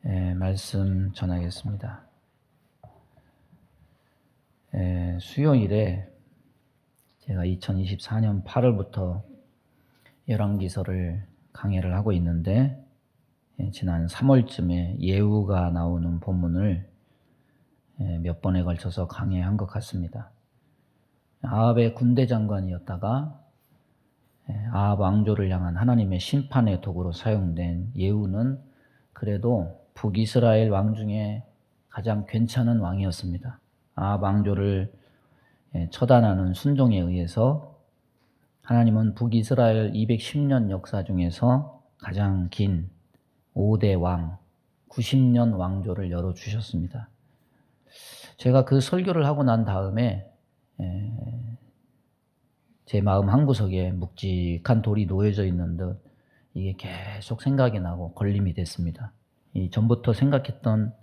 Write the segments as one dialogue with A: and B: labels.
A: 말씀 전하겠습니다. 수요일에 제가 2024년 8월부터 열왕기서를 강해를 하고 있는데, 지난 3월쯤에 예후가 나오는 본문을 몇 번에 걸쳐서 강해한 것 같습니다. 아합의 군대 장관이었다가 아합 왕조를 향한 하나님의 심판의 도구로 사용된 예후는 그래도 북이스라엘 왕 중에 가장 괜찮은 왕이었습니다. 아합 왕조를 처단하는 순종에 의해서 하나님은 북이스라엘 210년 역사 중에서 가장 긴 5대 왕, 90년 왕조를 열어주셨습니다. 제가 그 설교를 하고 난 다음에 제 마음 한구석에 묵직한 돌이 놓여져 있는 듯 이게 계속 생각이 나고 걸림이 됐습니다. 이 전부터 생각했던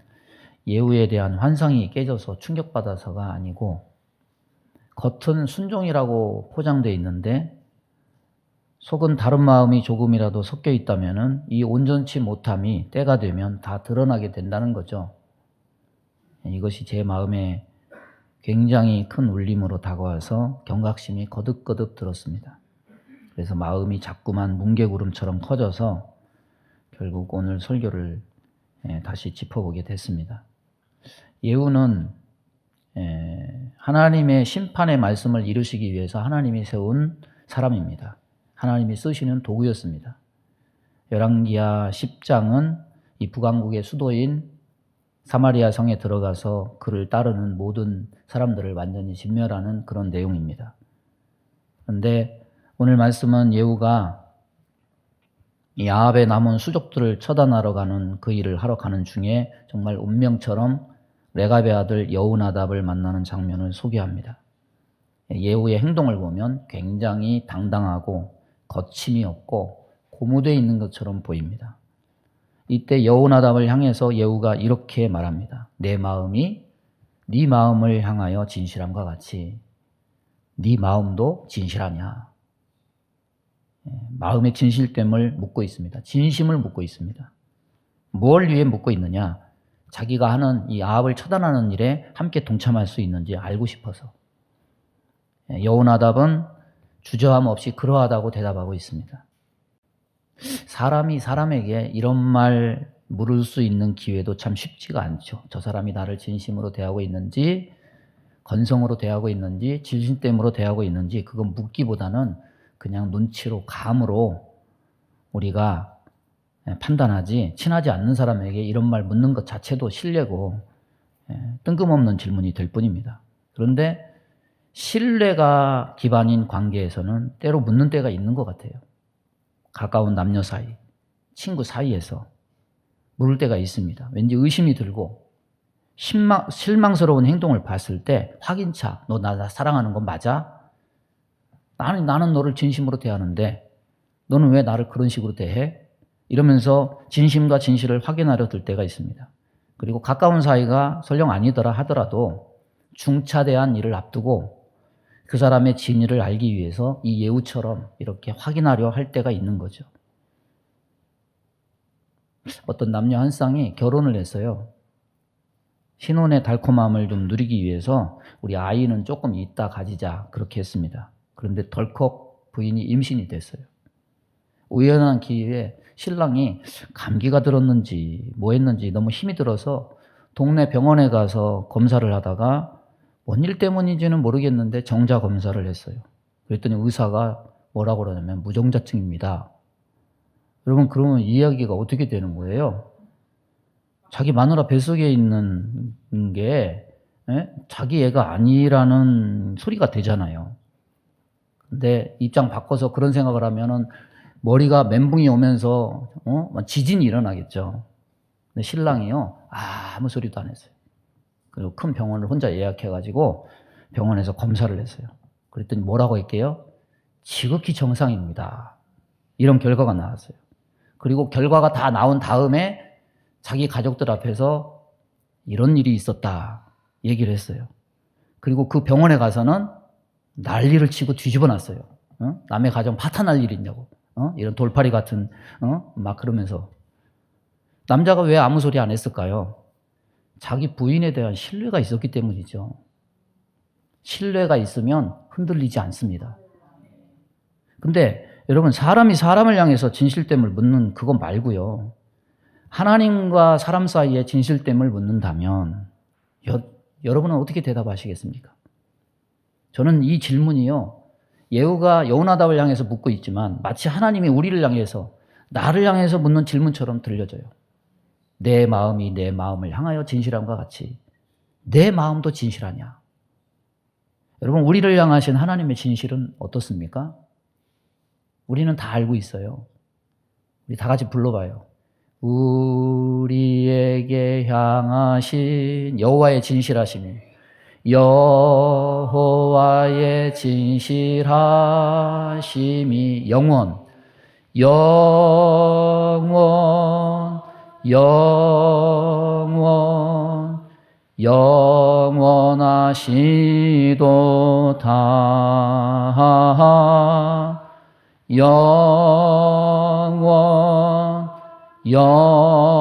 A: 예후에 대한 환상이 깨져서 충격받아서가 아니고, 겉은 순종이라고 포장되어 있는데 속은 다른 마음이 조금이라도 섞여 있다면 이 온전치 못함이 때가 되면 다 드러나게 된다는 거죠. 이것이 제 마음에 굉장히 큰 울림으로 다가와서 경각심이 거듭거듭 들었습니다. 그래서 마음이 자꾸만 뭉게구름처럼 커져서 결국 오늘 설교를 다시 짚어보게 됐습니다. 예후는 하나님의 심판의 말씀을 이루시기 위해서 하나님이 세운 사람입니다. 하나님이 쓰시는 도구였습니다. 열왕기하 10장은 이 북왕국의 수도인 사마리아 성에 들어가서 그를 따르는 모든 사람들을 완전히 진멸하는 그런 내용입니다. 그런데 오늘 말씀은 예후가 이 아합의 남은 수족들을 처단하러 가는 그 일을 하러 가는 중에 정말 운명처럼 레갑의 아들 여호나답을 만나는 장면을 소개합니다. 예후의 행동을 보면 굉장히 당당하고 거침이 없고 고무되어 있는 것처럼 보입니다. 이때 여호나답을 향해서 예후가 이렇게 말합니다. 내 마음이 네 마음을 향하여 진실함과 같이 네 마음도 진실하냐. 마음의 진실됨을 묻고 있습니다. 진심을 묻고 있습니다. 뭘 위해 묻고 있느냐? 자기가 하는 이 아합을 처단하는 일에 함께 동참할 수 있는지 알고 싶어서. 여호나답은 주저함 없이 그러하다고 대답하고 있습니다. 사람이 사람에게 이런 말 물을 수 있는 기회도 참 쉽지가 않죠. 저 사람이 나를 진심으로 대하고 있는지, 건성으로 대하고 있는지, 진심됨으로 대하고 있는지, 그건 묻기보다는 그냥 눈치로, 감으로 우리가 판단하지, 친하지 않는 사람에게 이런 말 묻는 것 자체도 실례고 뜬금없는 질문이 될 뿐입니다. 그런데 신뢰가 기반인 관계에서는 때로 묻는 때가 있는 것 같아요. 가까운 남녀 사이, 친구 사이에서 물을 때가 있습니다. 왠지 의심이 들고 실망스러운 행동을 봤을 때 확인차, 너 나 사랑하는 건 맞아? 나는 너를 진심으로 대하는데 너는 왜 나를 그런 식으로 대해? 이러면서 진심과 진실을 확인하려 들 때가 있습니다. 그리고 가까운 사이가 설령 아니더라 하더라도 중차대한 일을 앞두고 그 사람의 진위를 알기 위해서 이 예후처럼 이렇게 확인하려 할 때가 있는 거죠. 어떤 남녀 한 쌍이 결혼을 했어요. 신혼의 달콤함을 좀 누리기 위해서 우리 아이는 조금 이따 가지자 그렇게 했습니다. 그런데 덜컥 부인이 임신이 됐어요. 우연한 기회에 신랑이 감기가 들었는지 뭐 했는지 너무 힘이 들어서 동네 병원에 가서 검사를 하다가 뭔 일 때문인지는 모르겠는데 정자 검사를 했어요. 그랬더니 의사가 뭐라고 그러냐면 무정자증입니다. 여러분, 그러면 이야기가 어떻게 되는 거예요? 자기 마누라 뱃속에 있는 게 자기 애가 아니라는 소리가 되잖아요. 근데 입장 바꿔서 그런 생각을 하면은 머리가 멘붕이 오면서 지진이 일어나겠죠. 근데 신랑이요, 아무 소리도 안 했어요. 그리고 큰 병원을 혼자 예약해가지고 병원에서 검사를 했어요. 그랬더니 뭐라고 할게요? 지극히 정상입니다. 이런 결과가 나왔어요. 그리고 결과가 다 나온 다음에 자기 가족들 앞에서 이런 일이 있었다 얘기를 했어요. 그리고 그 병원에 가서는 난리를 치고 뒤집어 놨어요. 남의 가정 파탄날 일이 있냐고. 이런 돌팔이 같은 막 그러면서. 남자가 왜 아무 소리 안 했을까요? 자기 부인에 대한 신뢰가 있었기 때문이죠. 신뢰가 있으면 흔들리지 않습니다. 근데 여러분, 사람이 사람을 향해서 진실됨을 묻는 그거 말고요. 하나님과 사람 사이에 진실됨을 묻는다면 여러분은 어떻게 대답하시겠습니까? 저는 이 질문이요, 예후가 여호나답을 향해서 묻고 있지만 마치 하나님이 우리를 향해서, 나를 향해서 묻는 질문처럼 들려져요. 내 마음이 내 마음을 향하여 진실함과 같이 내 마음도 진실하냐? 여러분, 우리를 향하신 하나님의 진실은 어떻습니까? 우리는 다 알고 있어요. 우리 다 같이 불러봐요. 우리에게 향하신 여호와의 진실하심이, 여호와의 진실하심이 영원, 영원, 영원, 영원하시도다. 영원, 영원,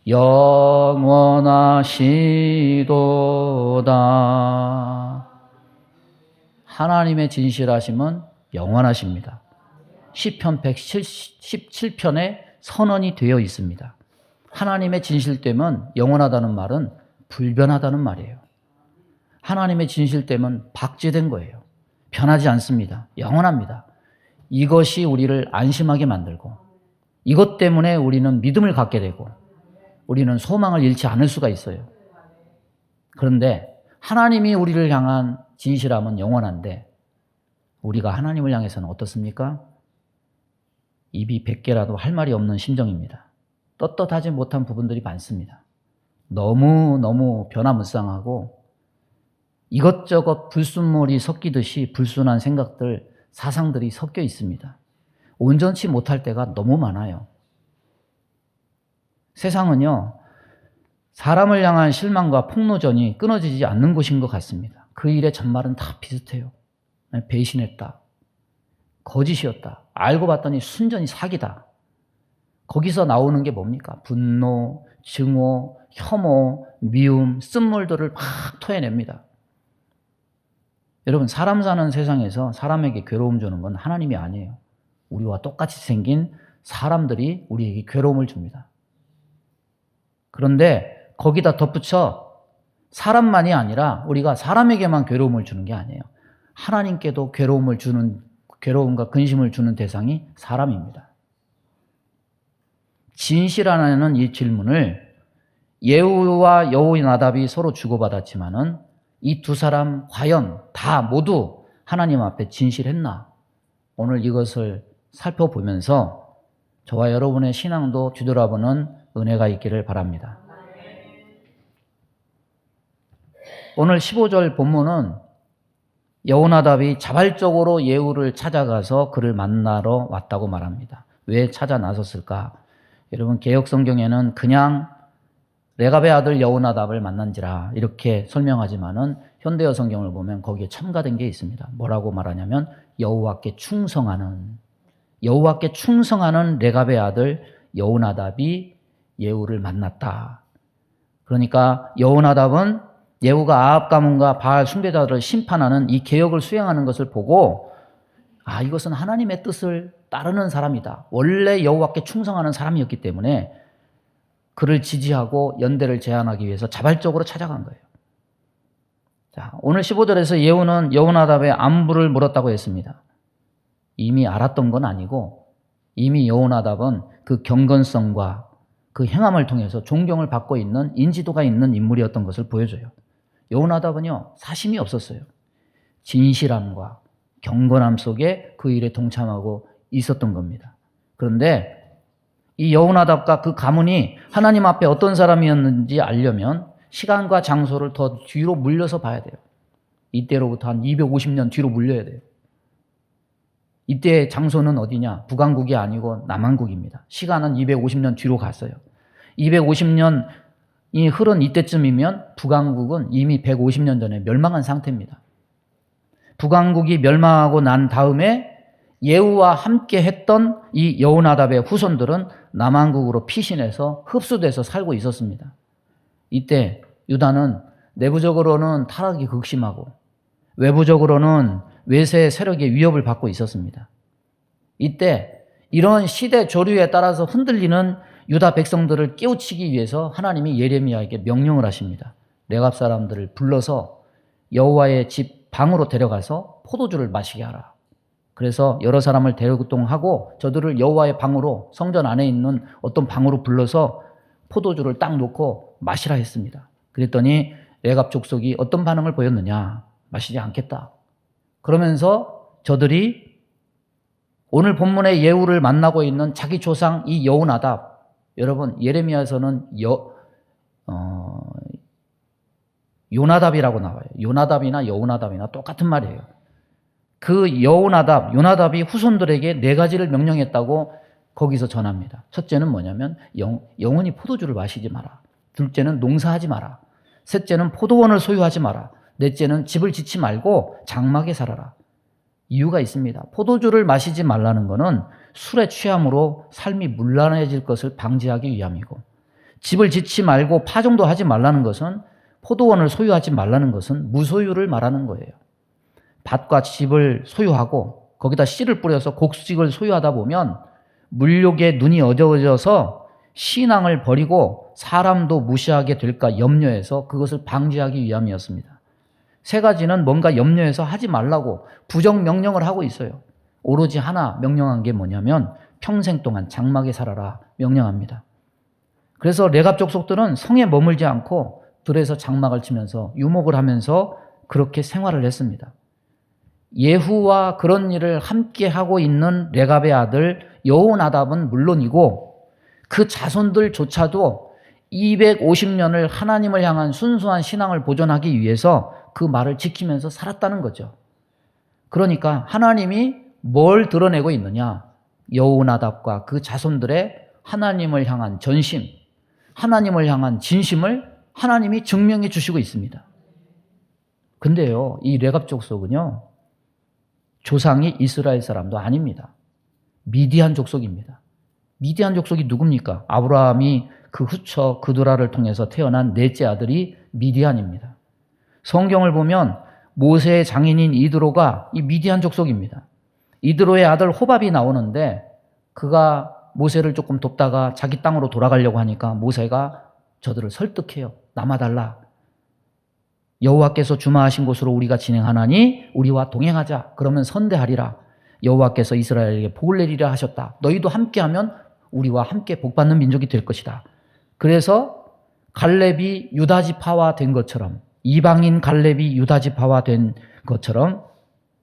A: 영원하시도다. 하나님의 진실하심은 영원하십니다. 시편 117편에 선언이 되어 있습니다. 하나님의 진실됨은, 영원하다는 말은 불변하다는 말이에요. 하나님의 진실됨은 박제된 거예요. 변하지 않습니다. 영원합니다. 이것이 우리를 안심하게 만들고, 이것 때문에 우리는 믿음을 갖게 되고, 우리는 소망을 잃지 않을 수가 있어요. 그런데 하나님이 우리를 향한 진실함은 영원한데, 우리가 하나님을 향해서는 어떻습니까? 입이 100개라도 할 말이 없는 심정입니다. 떳떳하지 못한 부분들이 많습니다. 너무 변화무쌍하고 이것저것 불순물이 섞이듯이 불순한 생각들, 사상들이 섞여 있습니다. 온전치 못할 때가 너무 많아요. 세상은요, 사람을 향한 실망과 폭로전이 끊어지지 않는 곳인 것 같습니다. 그 일의 전말은 다 비슷해요. 배신했다, 거짓이었다, 알고 봤더니 순전히 사기다. 거기서 나오는 게 뭡니까? 분노, 증오, 혐오, 미움, 쓴물들을 막 토해냅니다. 여러분, 사람 사는 세상에서 사람에게 괴로움 주는 건 하나님이 아니에요. 우리와 똑같이 생긴 사람들이 우리에게 괴로움을 줍니다. 그런데 거기다 덧붙여 사람만이 아니라 우리가 사람에게만 괴로움을 주는 게 아니에요. 하나님께도 괴로움과 근심을 주는 대상이 사람입니다. 진실하냐는 이 질문을 예후와 여호나답이 서로 주고받았지만은 이 두 사람 과연 다 모두 하나님 앞에 진실했나? 오늘 이것을 살펴보면서 저와 여러분의 신앙도 뒤돌아보는 은혜가 있기를 바랍니다. 오늘 15절 본문은 여호나답이 자발적으로 예후를 찾아가서 그를 만나러 왔다고 말합니다. 왜 찾아 나섰을까? 여러분, 개역 성경에는 그냥 레갑의 아들 여호나답을 만난지라 이렇게 설명하지만은 현대어 성경을 보면 거기에 첨가된 게 있습니다. 뭐라고 말하냐면 여호와께 충성하는 레갑의 아들 여호나답이 예후를 만났다. 그러니까 여호나답은 예후가 아합 가문과 바알 숭배자들을 심판하는 이 계역을 수행하는 것을 보고, 아, 이것은 하나님의 뜻을 따르는 사람이다. 원래 여호와께 충성하는 사람이었기 때문에 그를 지지하고 연대를 제안하기 위해서 자발적으로 찾아간 거예요. 자, 오늘 15절에서 예후는 여호나답의 안부를 물었다고 했습니다. 이미 알았던 건 아니고 이미 여호나답은 그 경건성과 그 행함을 통해서 존경을 받고 있는 인지도가 있는 인물이었던 것을 보여줘요. 여호나답은요, 사심이 없었어요. 진실함과 경건함 속에 그 일에 동참하고 있었던 겁니다. 그런데 이 여호나답과 그 가문이 하나님 앞에 어떤 사람이었는지 알려면 시간과 장소를 더 뒤로 물려서 봐야 돼요. 이때로부터 한 250년 뒤로 물려야 돼요. 이때 장소는 어디냐? 북왕국이 아니고 남왕국입니다. 시간은 250년 뒤로 갔어요. 250년이 흐른 이때쯤이면 북왕국은 이미 150년 전에 멸망한 상태입니다. 북왕국이 멸망하고 난 다음에 예후와 함께 했던 이 여호나답의 후손들은 남왕국으로 피신해서 흡수돼서 살고 있었습니다. 이때 유다는 내부적으로는 타락이 극심하고 외부적으로는 외세 세력의 위협을 받고 있었습니다. 이때 이런 시대 조류에 따라서 흔들리는 유다 백성들을 깨우치기 위해서 하나님이 예레미야에게 명령을 하십니다. 레갑 사람들을 불러서 여호와의 집 방으로 데려가서 포도주를 마시게 하라. 그래서 여러 사람을 대동하고 저들을 여호와의 방으로, 성전 안에 있는 어떤 방으로 불러서 포도주를 딱 놓고 마시라 했습니다. 그랬더니 레갑 족속이 어떤 반응을 보였느냐? 마시지 않겠다. 그러면서 저들이 오늘 본문의 예후를 만나고 있는 자기 조상 이 여호나답, 여러분 예레미야에서는 요나답이라고 나와요. 요나답이나 여호나답이나 똑같은 말이에요. 그 요나답이 후손들에게 4가지를 명령했다고 거기서 전합니다. 첫째는 뭐냐면 영원히 포도주를 마시지 마라. 둘째는 농사하지 마라. 셋째는 포도원을 소유하지 마라. 넷째는 집을 짓지 말고 장막에 살아라. 이유가 있습니다. 포도주를 마시지 말라는 것은 술에 취함으로 삶이 문란해질 것을 방지하기 위함이고, 집을 짓지 말고 파종도 하지 말라는 것은, 포도원을 소유하지 말라는 것은 무소유를 말하는 거예요. 밭과 집을 소유하고 거기다 씨를 뿌려서 곡식을 소유하다 보면 물욕에 눈이 어두워져서 신앙을 버리고 사람도 무시하게 될까 염려해서 그것을 방지하기 위함이었습니다. 3가지는 뭔가 염려해서 하지 말라고 부정 명령을 하고 있어요. 오로지 하나 명령한 게 뭐냐면 평생 동안 장막에 살아라 명령합니다. 그래서 레갑 족속들은 성에 머물지 않고 들에서 장막을 치면서 유목을 하면서 그렇게 생활을 했습니다. 예후와 그런 일을 함께 하고 있는 레갑의 아들 여호나답은 물론이고 그 자손들조차도 250년을 하나님을 향한 순수한 신앙을 보존하기 위해서 그 말을 지키면서 살았다는 거죠. 그러니까 하나님이 뭘 드러내고 있느냐? 여호나답과 그 자손들의 하나님을 향한 전심, 하나님을 향한 진심을 하나님이 증명해 주시고 있습니다. 근데요, 이 레갑 족속은요, 조상이 이스라엘 사람도 아닙니다. 미디안 족속입니다. 미디안 족속이 누굽니까? 아브라함이 그 후처 그두라를 통해서 태어난 넷째 아들이 미디안입니다. 성경을 보면 모세의 장인인 이드로가 이 미디안 족속입니다. 이드로의 아들 호밥이 나오는데 그가 모세를 조금 돕다가 자기 땅으로 돌아가려고 하니까 모세가 저들을 설득해요. 남아달라. 여호와께서 주마하신 곳으로 우리가 진행하나니 우리와 동행하자. 그러면 선대하리라. 여호와께서 이스라엘에게 복을 내리라 하셨다. 너희도 함께하면 우리와 함께 복받는 민족이 될 것이다. 그래서 갈렙이 유다지파화 된 것처럼, 이방인 갈렙이 유다지파화 된 것처럼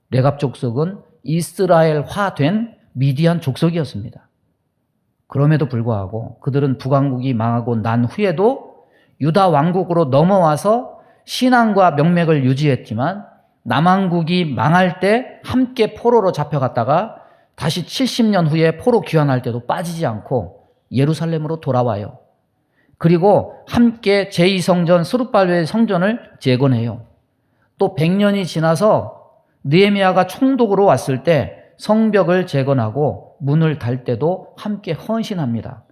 A: 레갑 족속은 이스라엘화된 미디안 족속이었습니다. 그럼에도 불구하고 그들은 북왕국이 망하고 난 후에도 유다 왕국으로 넘어와서 신앙과 명맥을 유지했지만 남왕국이 망할 때 함께 포로로 잡혀갔다가 다시 70년 후에 포로 귀환할 때도 빠지지 않고 예루살렘으로 돌아와요. 그리고 함께 제2성전 스룹발벨 성전을 재건해요. 또 100년이 지나서 느헤미야가 총독으로 왔을 때 성벽을 재건하고 문을 달 때도 함께 헌신합니다.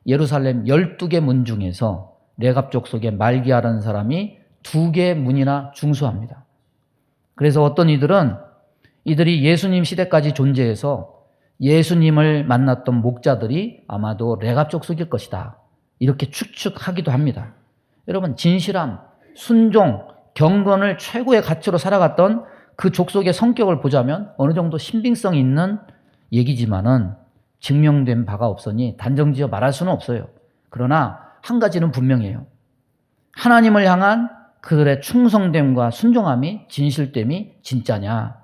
A: 예루살렘 12개 문 중에서 레갑 족속의 말기야라는 사람이 2개의 문이나 중수합니다. 그래서 어떤 이들이 예수님 시대까지 존재해서 예수님을 만났던 목자들이 아마도 레갑 족속일 것이다. 이렇게 추측하기도 합니다. 여러분, 진실함, 순종, 경건을 최고의 가치로 살아갔던 그 족속의 성격을 보자면 어느 정도 신빙성이 있는 얘기지만은 증명된 바가 없으니 단정지어 말할 수는 없어요. 그러나 한 가지는 분명해요. 하나님을 향한 그들의 충성됨과 순종함이, 진실됨이 진짜냐?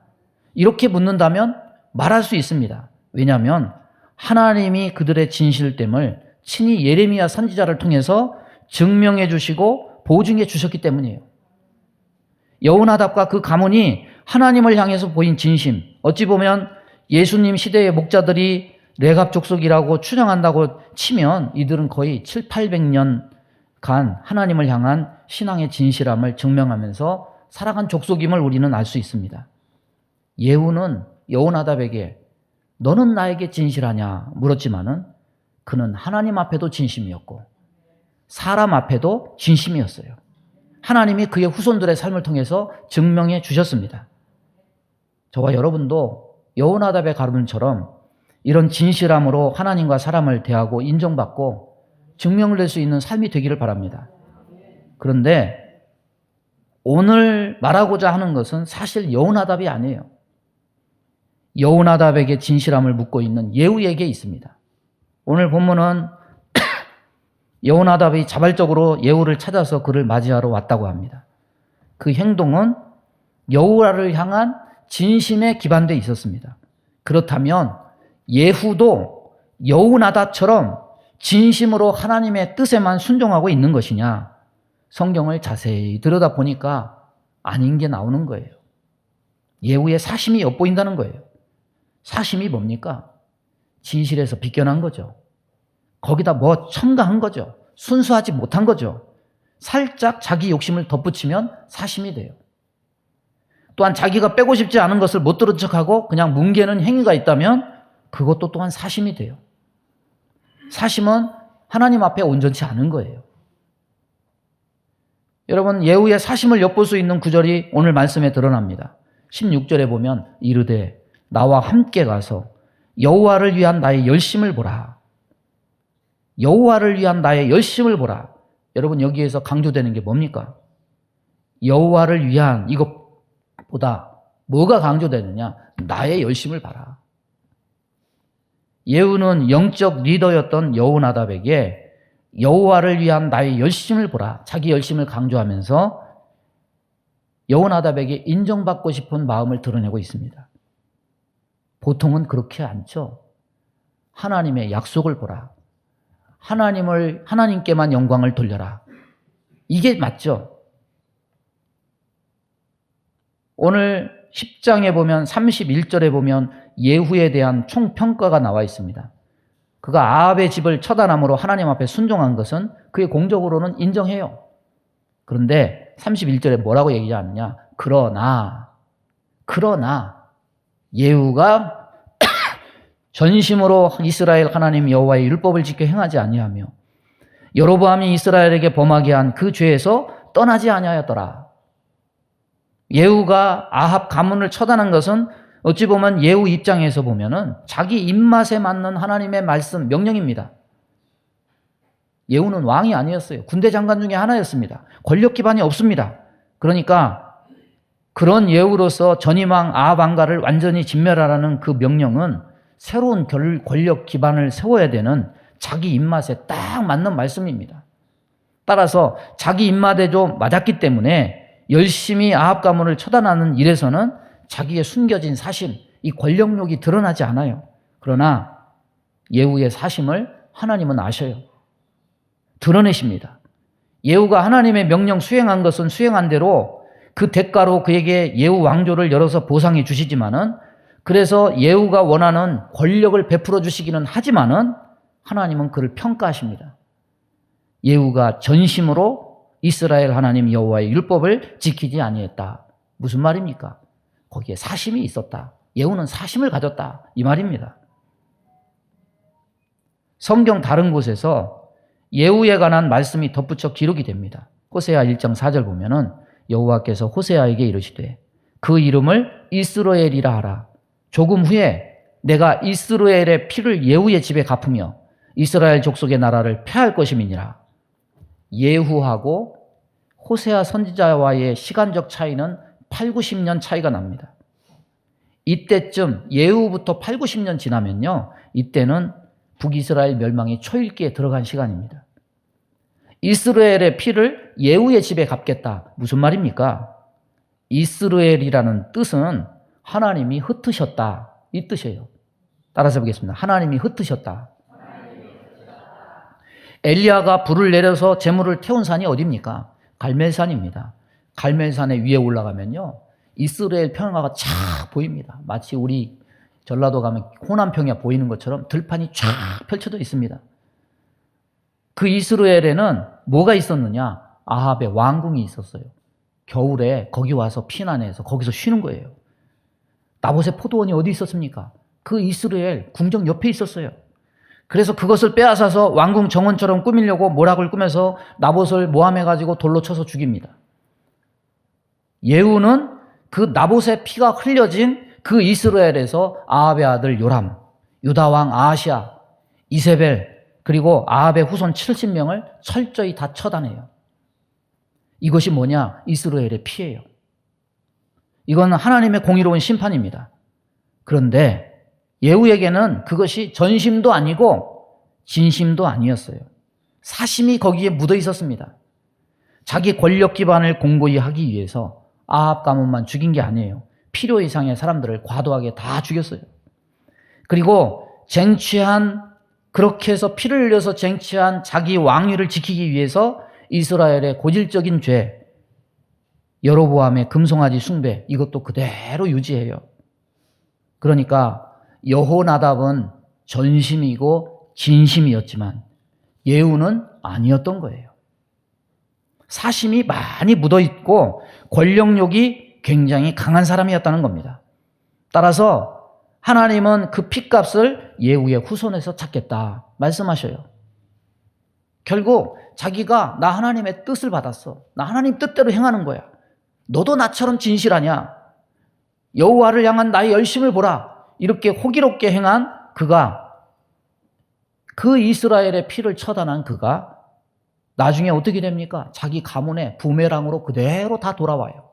A: 이렇게 묻는다면 말할 수 있습니다. 왜냐하면 하나님이 그들의 진실됨을 친히 예레미야 선지자를 통해서 증명해 주시고 보증해 주셨기 때문이에요. 여호나답과 그 가문이 하나님을 향해서 보인 진심, 어찌 보면 예수님 시대의 목자들이 레갑 족속이라고 추정한다고 치면 이들은 거의 700~800년간 하나님을 향한 신앙의 진실함을 증명하면서 살아간 족속임을 우리는 알 수 있습니다. 예후는 여호나답에게 너는 나에게 진실하냐 물었지만은 그는 하나님 앞에도 진심이었고 사람 앞에도 진심이었어요. 하나님이 그의 후손들의 삶을 통해서 증명해 주셨습니다. 저와 여러분도 여호나답의 가문처럼 이런 진실함으로 하나님과 사람을 대하고 인정받고 증명을 낼 수 있는 삶이 되기를 바랍니다. 그런데 오늘 말하고자 하는 것은 사실 여호나답이 아니에요. 여호나답에게 진실함을 묻고 있는 예후에게 있습니다. 오늘 본문은 여호나답이 자발적으로 예후를 찾아서 그를 맞이하러 왔다고 합니다. 그 행동은 여호와를 향한 진심에 기반되어 있었습니다. 그렇다면 예후도 여호나답처럼 진심으로 하나님의 뜻에만 순종하고 있는 것이냐? 성경을 자세히 들여다보니까 아닌 게 나오는 거예요. 예후의 사심이 엿보인다는 거예요. 사심이 뭡니까? 진실에서 비껴난 거죠. 거기다 뭐 첨가한 거죠. 순수하지 못한 거죠. 살짝 자기 욕심을 덧붙이면 사심이 돼요. 또한 자기가 빼고 싶지 않은 것을 못 들은 척하고 그냥 뭉개는 행위가 있다면 그것도 또한 사심이 돼요. 사심은 하나님 앞에 온전치 않은 거예요. 여러분, 예후의 사심을 엿볼 수 있는 구절이 오늘 말씀에 드러납니다. 16절에 보면 이르되 나와 함께 가서 여호와를 위한 나의 열심을 보라. 여호와를 위한 나의 열심을 보라. 여러분, 여기에서 강조되는 게 뭡니까? 여호와를 위한 이것보다 뭐가 강조되느냐? 나의 열심을 봐라. 예후는 영적 리더였던 여호나답에게 여호와를 위한 나의 열심을 보라. 자기 열심을 강조하면서 여호나답에게 인정받고 싶은 마음을 드러내고 있습니다. 보통은 그렇게 않죠. 하나님의 약속을 보라. 하나님께만 영광을 돌려라. 이게 맞죠? 오늘 10장에 보면 31절에 보면 예후에 대한 총평가가 나와 있습니다. 그가 아합의 집을 처단함으로 하나님 앞에 순종한 것은 그의 공적으로는 인정해요. 그런데 31절에 뭐라고 얘기하느냐? 그러나 예후가 전심으로 이스라엘 하나님 여호와의 율법을 지켜 행하지 아니하며 여로보암이 이스라엘에게 범하게 한 그 죄에서 떠나지 아니하였더라. 예후가 아합 가문을 처단한 것은 어찌 보면 예후 입장에서 보면은 자기 입맛에 맞는 하나님의 말씀, 명령입니다. 예후는 왕이 아니었어요. 군대 장관 중에 하나였습니다. 권력 기반이 없습니다. 그러니까 그런 예후로서 전임왕 아합 왕가를 완전히 진멸하라는 그 명령은 새로운 권력 기반을 세워야 되는 자기 입맛에 딱 맞는 말씀입니다. 따라서 자기 입맛에 좀 맞았기 때문에 열심히 아합 가문을 처단하는 일에서는 자기의 숨겨진 사심, 이 권력욕이 드러나지 않아요. 그러나 예후의 사심을 하나님은 아셔요. 드러내십니다. 예후가 하나님의 명령 수행한 것은 수행한 대로 그 대가로 그에게 예후 왕조를 열어서 보상해 주시지만은 그래서 예후가 원하는 권력을 베풀어 주시기는 하지만은 하나님은 그를 평가하십니다. 예후가 전심으로 이스라엘 하나님 여호와의 율법을 지키지 아니했다. 무슨 말입니까? 거기에 사심이 있었다. 예후는 사심을 가졌다. 이 말입니다. 성경 다른 곳에서 예후에 관한 말씀이 덧붙여 기록이 됩니다. 호세아 1장 4절 보면은 여호와께서 호세아에게 이르시되 그 이름을 이스라엘이라 하라. 조금 후에 내가 이스라엘의 피를 예후의 집에 갚으며 이스라엘 족속의 나라를 폐할 것임이니라. 예후하고 호세아 선지자와의 시간적 차이는 8, 90년 차이가 납니다. 이때쯤 예후부터 8, 90년 지나면요. 이때는 북이스라엘 멸망이 초일기에 들어간 시간입니다. 이스라엘의 피를 예후의 집에 갚겠다. 무슨 말입니까? 이스라엘이라는 뜻은 하나님이 흩으셨다. 이 뜻이에요. 따라서 보겠습니다. 하나님이 흩으셨다. 엘리야가 불을 내려서 재물을 태운 산이 어디입니까? 갈멜산입니다. 갈멜산에 위에 올라가면요. 이스라엘 평야가 쫙 보입니다. 마치 우리 전라도 가면 호남 평야 보이는 것처럼 들판이 쫙 펼쳐져 있습니다. 그 이스라엘에는 뭐가 있었느냐? 아합의 왕궁이 있었어요. 겨울에 거기 와서 피난해서 거기서 쉬는 거예요. 나봇의 포도원이 어디 있었습니까? 그 이스라엘 궁정 옆에 있었어요. 그래서 그것을 빼앗아서 왕궁 정원처럼 꾸미려고 모락을 꾸며서 나봇을 모함해가지고 돌로 쳐서 죽입니다. 예후는 그 나봇의 피가 흘려진 그 이스라엘에서 아합의 아들 요람, 유다 왕 아하시아, 이세벨, 그리고 아합의 후손 70명을 철저히 다 처단해요. 이것이 뭐냐? 이스라엘의 피해요. 이건 하나님의 공의로운 심판입니다. 그런데 예후에게는 그것이 전심도 아니고 진심도 아니었어요. 사심이 거기에 묻어 있었습니다. 자기 권력 기반을 공고히 하기 위해서 아합 가문만 죽인 게 아니에요. 필요 이상의 사람들을 과도하게 다 죽였어요. 그리고 그렇게 해서 피를 흘려서 쟁취한 자기 왕위를 지키기 위해서 이스라엘의 고질적인 죄, 여로보암의 금송아지 숭배, 이것도 그대로 유지해요. 그러니까 여호나답은 전심이고 진심이었지만 예후는 아니었던 거예요. 사심이 많이 묻어있고 권력욕이 굉장히 강한 사람이었다는 겁니다. 따라서 하나님은 그 핏값을 예후의 후손에서 찾겠다 말씀하셔요. 결국 자기가 나 하나님의 뜻을 받았어. 나 하나님 뜻대로 행하는 거야. 너도 나처럼 진실하냐? 여호와를 향한 나의 열심을 보라. 이렇게 호기롭게 행한 그가, 그 이스라엘의 피를 처단한 그가 나중에 어떻게 됩니까? 자기 가문의 부메랑으로 그대로 다 돌아와요.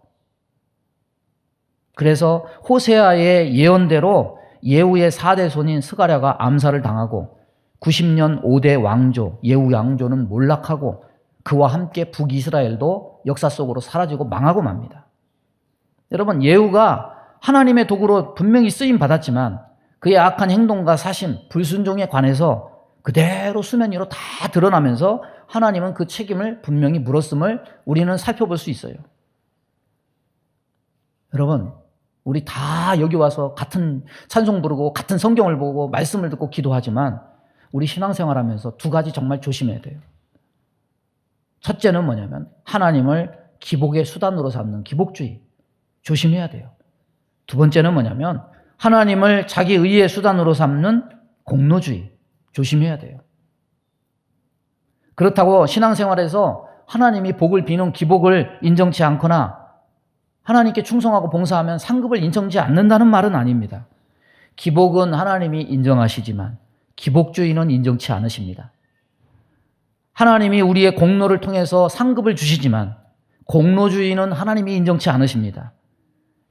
A: 그래서 호세아의 예언대로 예후의 4대 손인 스가랴가 암살을 당하고 90년 5대 왕조, 예후 왕조는 몰락하고 그와 함께 북이스라엘도 역사 속으로 사라지고 망하고 맙니다. 여러분, 예후가 하나님의 도구로 분명히 쓰임 받았지만 그의 악한 행동과 사심, 불순종에 관해서 그대로 수면 위로 다 드러나면서 하나님은 그 책임을 분명히 물었음을 우리는 살펴볼 수 있어요. 여러분, 우리 다 여기 와서 같은 찬송 부르고 같은 성경을 보고 말씀을 듣고 기도하지만 우리 신앙생활하면서 두 가지 정말 조심해야 돼요. 첫째는 뭐냐면 하나님을 기복의 수단으로 삼는 기복주의, 조심해야 돼요. 두 번째는 뭐냐면 하나님을 자기 의의 수단으로 삼는 공로주의, 조심해야 돼요. 그렇다고 신앙생활에서 하나님이 복을 비는 기복을 인정치 않거나 하나님께 충성하고 봉사하면 상급을 인정지 않는다는 말은 아닙니다. 기복은 하나님이 인정하시지만 기복주의는 인정치 않으십니다. 하나님이 우리의 공로를 통해서 상급을 주시지만 공로주의는 하나님이 인정치 않으십니다.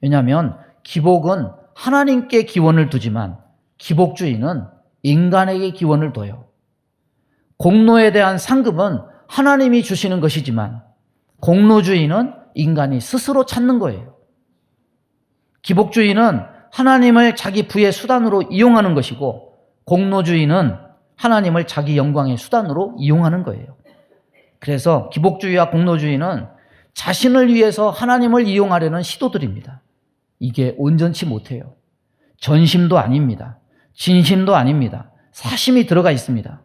A: 왜냐하면 기복은 하나님께 기원을 두지만 기복주의는 인간에게 기원을 둬요. 공로에 대한 상급은 하나님이 주시는 것이지만 공로주의는 인간이 스스로 찾는 거예요. 기복주의는 하나님을 자기 부의 수단으로 이용하는 것이고 공로주의는 하나님을 자기 영광의 수단으로 이용하는 거예요. 그래서 기복주의와 공로주의는 자신을 위해서 하나님을 이용하려는 시도들입니다. 이게 온전치 못해요. 전심도 아닙니다. 진심도 아닙니다. 사심이 들어가 있습니다.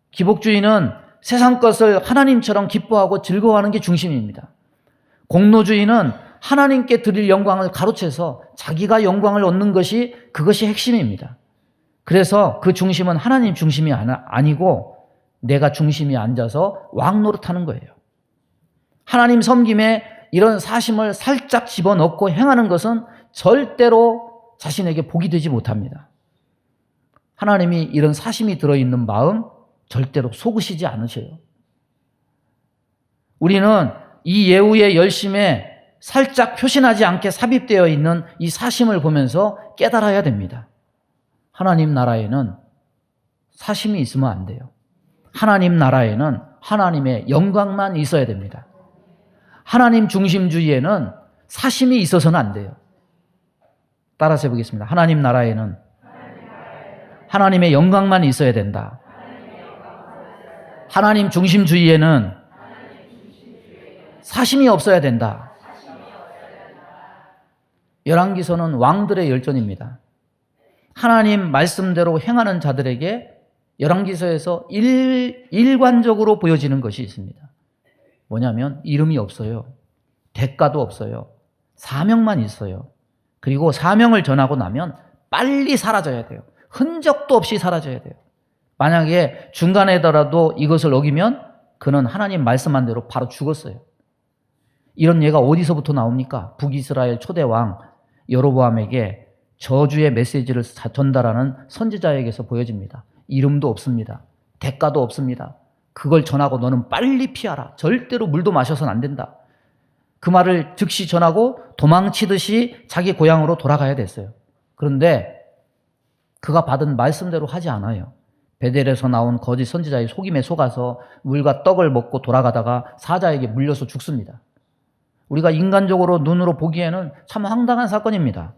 A: 기복주의는 세상 것을 하나님처럼 기뻐하고 즐거워하는 게 중심입니다. 공로주의는 하나님께 드릴 영광을 가로채서 자기가 영광을 얻는 것이 그것이 핵심입니다. 그래서 그 중심은 하나님 중심이 아니고 내가 중심이 앉아서 왕 노릇하는 거예요. 하나님 섬김에 이런 사심을 살짝 집어넣고 행하는 것은 절대로 자신에게 복이 되지 못합니다. 하나님이 이런 사심이 들어있는 마음 절대로 속으시지 않으셔요. 우리는 이 예후의 열심에 살짝 표신하지 않게 삽입되어 있는 이 사심을 보면서 깨달아야 됩니다. 하나님 나라에는 사심이 있으면 안 돼요. 하나님 나라에는 하나님의 영광만 있어야 됩니다. 하나님 중심주의에는 사심이 있어서는 안 돼요. 따라서 해보겠습니다. 하나님 나라에는 하나님의 영광만 있어야 된다. 하나님 중심주의에는 사심이 없어야 된다. 열왕기서는 왕들의 열전입니다. 하나님 말씀대로 행하는 자들에게 열왕기서에서 일관적으로 보여지는 것이 있습니다. 뭐냐면 이름이 없어요. 대가도 없어요. 사명만 있어요. 그리고 사명을 전하고 나면 빨리 사라져야 돼요. 흔적도 없이 사라져야 돼요. 만약에 중간에더라도 이것을 어기면 그는 하나님 말씀한 대로 바로 죽었어요. 이런 예가 어디서부터 나옵니까? 북이스라엘 초대왕 여로보암에게 저주의 메시지를 전달하는 선지자에게서 보여집니다. 이름도 없습니다. 대가도 없습니다. 그걸 전하고 너는 빨리 피하라. 절대로 물도 마셔서는 안 된다. 그 말을 즉시 전하고 도망치듯이 자기 고향으로 돌아가야 됐어요. 그런데 그가 받은 말씀대로 하지 않아요. 베델에서 나온 거짓 선지자의 속임에 속아서 물과 떡을 먹고 돌아가다가 사자에게 물려서 죽습니다. 우리가 인간적으로 눈으로 보기에는 참 황당한 사건입니다.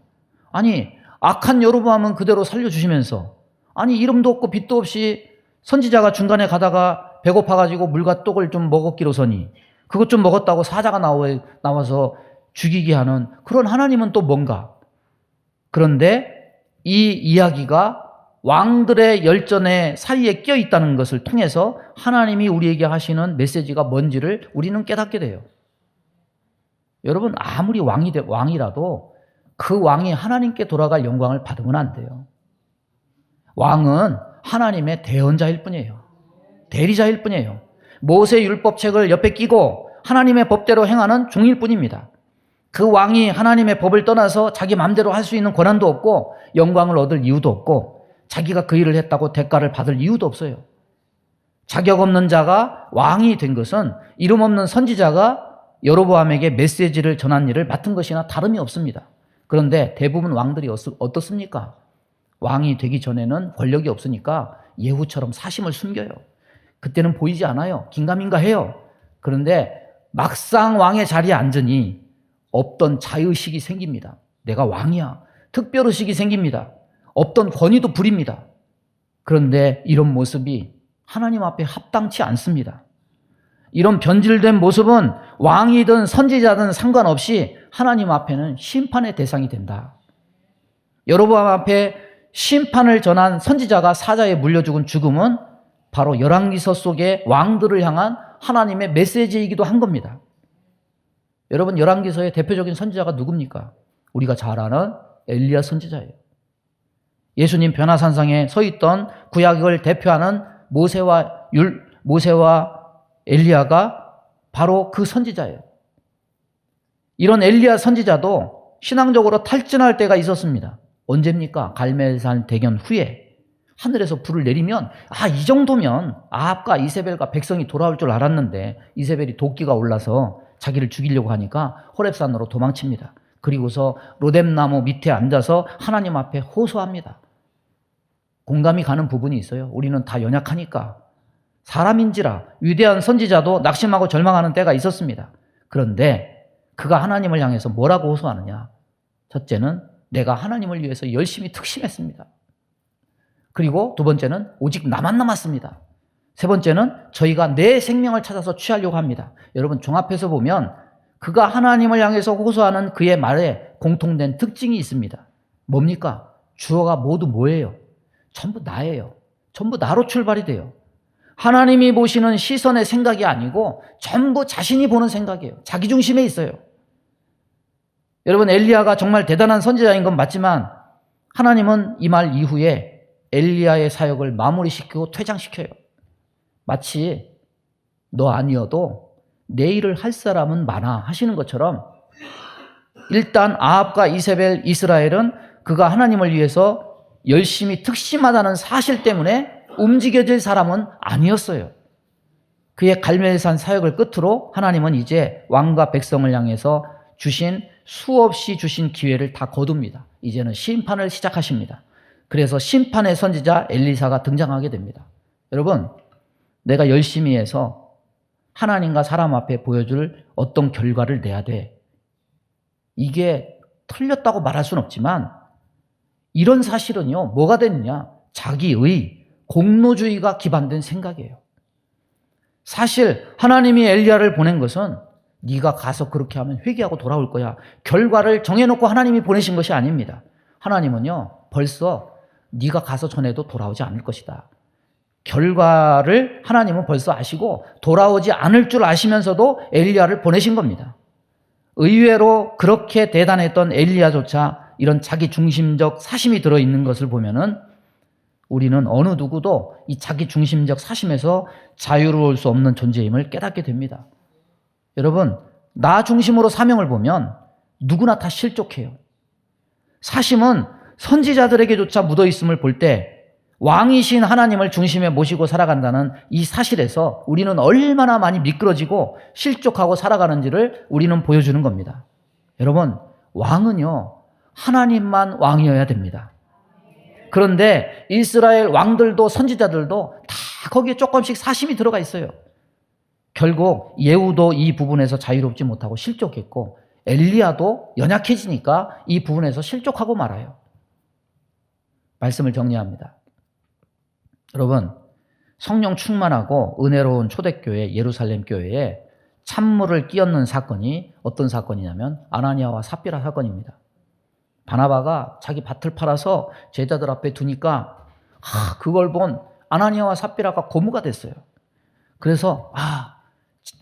A: 아니, 악한 여로보암은 그대로 살려주시면서, 아니, 이름도 없고 빛도 없이 선지자가 중간에 가다가 배고파가지고 물과 떡을 좀 먹었기로서니 그것 좀 먹었다고 사자가 나와서 죽이게 하는 그런 하나님은 또 뭔가. 그런데 이 이야기가 왕들의 열전의 사이에 껴 있다는 것을 통해서 하나님이 우리에게 하시는 메시지가 뭔지를 우리는 깨닫게 돼요. 여러분, 아무리 왕이라도 그 왕이 하나님께 돌아갈 영광을 받으면 안 돼요. 왕은 하나님의 대언자일 뿐이에요. 대리자일 뿐이에요. 모세 율법책을 옆에 끼고 하나님의 법대로 행하는 종일 뿐입니다. 그 왕이 하나님의 법을 떠나서 자기 마음대로 할 수 있는 권한도 없고 영광을 얻을 이유도 없고 자기가 그 일을 했다고 대가를 받을 이유도 없어요. 자격 없는 자가 왕이 된 것은 이름 없는 선지자가 여로보암에게 메시지를 전한 일을 맡은 것이나 다름이 없습니다. 그런데 대부분 왕들이 어떻습니까? 왕이 되기 전에는 권력이 없으니까 예후처럼 사심을 숨겨요. 그때는 보이지 않아요. 긴가민가 해요. 그런데 막상 왕의 자리에 앉으니 없던 자의식이 생깁니다. 내가 왕이야. 특별의식이 생깁니다. 없던 권위도 부립니다. 그런데 이런 모습이 하나님 앞에 합당치 않습니다. 이런 변질된 모습은 왕이든 선지자든 상관없이 하나님 앞에는 심판의 대상이 된다. 여로보암 앞에 심판을 전한 선지자가 사자에 물려 죽은 죽음은 바로 열왕기서 속의 왕들을 향한 하나님의 메시지이기도 한 겁니다. 여러분, 열왕기서의 대표적인 선지자가 누굽니까? 우리가 잘 아는 엘리야 선지자예요. 예수님 변화산상에 서 있던 구약을 대표하는 모세와 엘리야가 바로 그 선지자예요. 이런 엘리야 선지자도 신앙적으로 탈진할 때가 있었습니다. 언제입니까? 갈멜산 대견 후에 하늘에서 불을 내리면 이 정도면 아합과 이세벨과 백성이 돌아올 줄 알았는데 이세벨이 도끼가 올라서 자기를 죽이려고 하니까 호렙산으로 도망칩니다. 그리고서 로뎀나무 밑에 앉아서 하나님 앞에 호소합니다. 공감이 가는 부분이 있어요. 우리는 다 연약하니까. 사람인지라 위대한 선지자도 낙심하고 절망하는 때가 있었습니다. 그런데 그가 하나님을 향해서 뭐라고 호소하느냐? 첫째는 내가 하나님을 위해서 열심히 특심했습니다. 그리고 두 번째는 오직 나만 남았습니다. 세 번째는 저희가 내 생명을 찾아서 취하려고 합니다. 여러분, 종합해서 보면 그가 하나님을 향해서 호소하는 그의 말에 공통된 특징이 있습니다. 뭡니까? 주어가 모두 뭐예요? 전부 나예요. 전부 나로 출발이 돼요. 하나님이 보시는 시선의 생각이 아니고 전부 자신이 보는 생각이에요. 자기 중심에 있어요. 여러분, 엘리야가 정말 대단한 선지자인 건 맞지만 하나님은 이 말 이후에 엘리야의 사역을 마무리시키고 퇴장시켜요. 마치 너 아니어도 내 일을 할 사람은 많아 하시는 것처럼 일단 아합과 이세벨, 이스라엘은 그가 하나님을 위해서 열심히 특심하다는 사실 때문에 움직여질 사람은 아니었어요. 그의 갈멜산 사역을 끝으로 하나님은 이제 왕과 백성을 향해서 수없이 주신 기회를 다 거둡니다. 이제는 심판을 시작하십니다. 그래서 심판의 선지자 엘리사가 등장하게 됩니다. 여러분, 내가 열심히 해서 하나님과 사람 앞에 보여줄 어떤 결과를 내야 돼. 이게 틀렸다고 말할 수는 없지만 이런 사실은요, 뭐가 됐느냐? 자기의 공로주의가 기반된 생각이에요. 사실 하나님이 엘리야를 보낸 것은 네가 가서 그렇게 하면 회개하고 돌아올 거야. 결과를 정해놓고 하나님이 보내신 것이 아닙니다. 하나님은요, 벌써 네가 가서 전해도 돌아오지 않을 것이다. 결과를 하나님은 벌써 아시고 돌아오지 않을 줄 아시면서도 엘리야를 보내신 겁니다. 의외로 그렇게 대단했던 엘리야조차 이런 자기 중심적 사심이 들어있는 것을 보면은 우리는 어느 누구도 이 자기 중심적 사심에서 자유로울 수 없는 존재임을 깨닫게 됩니다. 여러분, 나 중심으로 사명을 보면 누구나 다 실족해요. 사심은 선지자들에게조차 묻어있음을 볼 때 왕이신 하나님을 중심에 모시고 살아간다는 이 사실에서 우리는 얼마나 많이 미끄러지고 실족하고 살아가는지를 우리는 보여주는 겁니다. 여러분, 왕은요, 하나님만 왕이어야 됩니다. 그런데 이스라엘 왕들도 선지자들도 다 거기에 조금씩 사심이 들어가 있어요. 결국 예후도 이 부분에서 자유롭지 못하고 실족했고 엘리야도 연약해지니까 이 부분에서 실족하고 말아요. 말씀을 정리합니다. 여러분, 성령 충만하고 은혜로운 초대교회 예루살렘 교회에 찬물을 끼얹는 사건이 어떤 사건이냐면 아나니아와 삽비라 사건입니다. 바나바가 자기 밭을 팔아서 제자들 앞에 두니까 그걸 본 아나니아와 삽비라가 고무가 됐어요. 그래서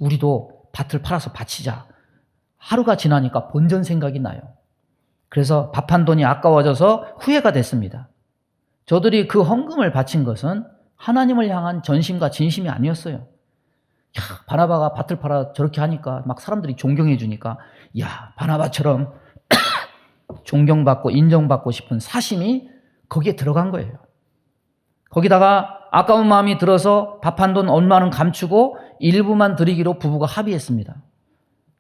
A: 우리도 밭을 팔아서 바치자. 하루가 지나니까 본전 생각이 나요. 그래서 밥 한 돈이 아까워져서 후회가 됐습니다. 저들이 그 헌금을 바친 것은 하나님을 향한 전심과 진심이 아니었어요. 바나바가 밭을 팔아 저렇게 하니까 막 사람들이 존경해 주니까 바나바처럼 존경받고 인정받고 싶은 사심이 거기에 들어간 거예요. 거기다가 아까운 마음이 들어서 밥 한 돈 얼마는 감추고 일부만 드리기로 부부가 합의했습니다.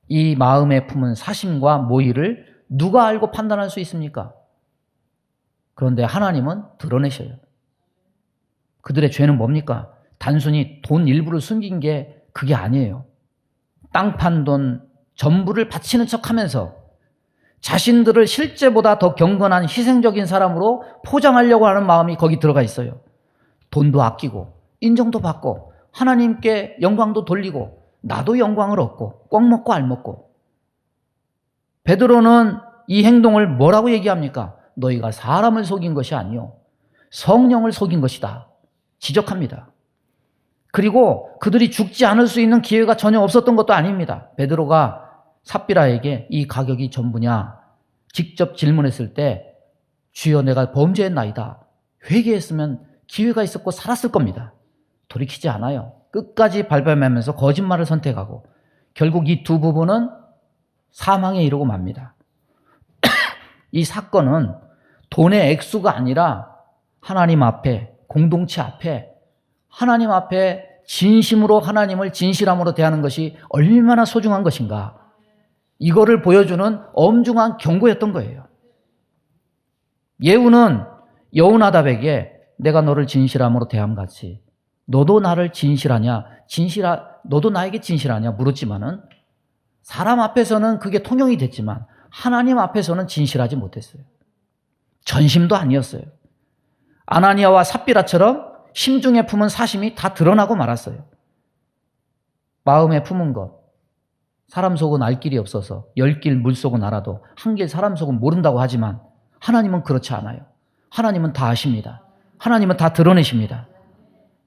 A: 이 마음에 품은 사심과 모의를 누가 알고 판단할 수 있습니까? 그런데 하나님은 드러내셔요. 그들의 죄는 뭡니까? 단순히 돈 일부를 숨긴 게 그게 아니에요. 땅 판 돈 전부를 바치는 척하면서 자신들을 실제보다 더 경건한 희생적인 사람으로 포장하려고 하는 마음이 거기 들어가 있어요. 돈도 아끼고 인정도 받고 하나님께 영광도 돌리고 나도 영광을 얻고 꽉 먹고 알 먹고. 베드로는 이 행동을 뭐라고 얘기합니까? 너희가 사람을 속인 것이 아니요 성령을 속인 것이다. 지적합니다. 그리고 그들이 죽지 않을 수 있는 기회가 전혀 없었던 것도 아닙니다. 베드로가 삽비라에게 이 가격이 전부냐 직접 질문했을 때 주여 내가 범죄했나이다. 회개했으면 기회가 있었고 살았을 겁니다. 돌이키지 않아요. 끝까지 발뺌하면서 거짓말을 선택하고 결국 이 두 부부는 사망에 이르고 맙니다. 이 사건은 돈의 액수가 아니라 하나님 앞에 공동체 앞에 하나님 앞에 진심으로 하나님을 진실함으로 대하는 것이 얼마나 소중한 것인가 이거를 보여주는 엄중한 경고였던 거예요. 예후는 여호나답에게 내가 너를 진실함으로 대함같이 너도 나를 너도 나에게 진실하냐 물었지만은 사람 앞에서는 그게 통용이 됐지만 하나님 앞에서는 진실하지 못했어요. 전심도 아니었어요. 아나니아와 삽비라처럼 심중에 품은 사심이 다 드러나고 말았어요. 마음에 품은 것, 사람 속은 알 길이 없어서 10길 물속은 알아도 한 길 사람 속은 모른다고 하지만 하나님은 그렇지 않아요. 하나님은 다 아십니다. 하나님은 다 드러내십니다.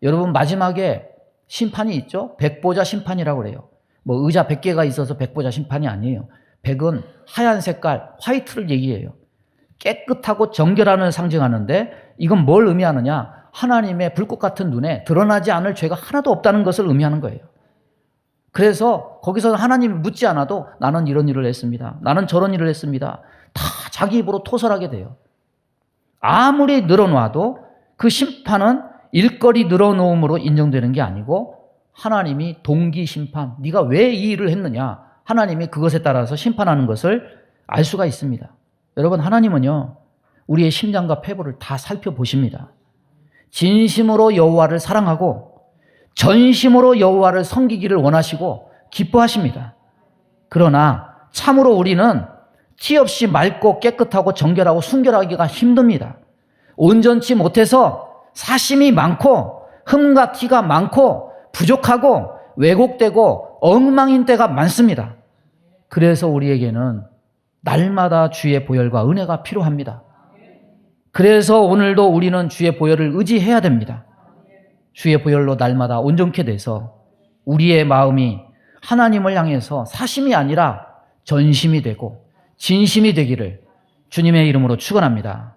A: 여러분 마지막에 심판이 있죠? 백보자 심판이라고 그래요. 뭐 의자 100개가 있어서 백보자 심판이 아니에요. 백은 하얀 색깔, 화이트를 얘기해요. 깨끗하고 정결함을 상징하는데 이건 뭘 의미하느냐? 하나님의 불꽃 같은 눈에 드러나지 않을 죄가 하나도 없다는 것을 의미하는 거예요. 그래서 거기서 하나님이 묻지 않아도 나는 이런 일을 했습니다. 나는 저런 일을 했습니다. 다 자기 입으로 토설하게 돼요. 아무리 늘어놔도 그 심판은 일거리 늘어놓음으로 인정되는 게 아니고 하나님이 동기 심판, 네가 왜 이 일을 했느냐? 하나님이 그것에 따라서 심판하는 것을 알 수가 있습니다. 여러분 하나님은요 우리의 심장과 폐부를 다 살펴보십니다. 진심으로 여호와를 사랑하고 전심으로 여호와를 섬기기를 원하시고 기뻐하십니다. 그러나 참으로 우리는 티 없이 맑고 깨끗하고 정결하고 순결하기가 힘듭니다. 온전치 못해서 사심이 많고 흠과 티가 많고 부족하고 왜곡되고 엉망인 때가 많습니다. 그래서 우리에게는 날마다 주의 보혈과 은혜가 필요합니다. 그래서 오늘도 우리는 주의 보혈을 의지해야 됩니다. 주의 보혈로 날마다 온전케 돼서 우리의 마음이 하나님을 향해서 사심이 아니라 전심이 되고 진심이 되기를 주님의 이름으로 축원합니다.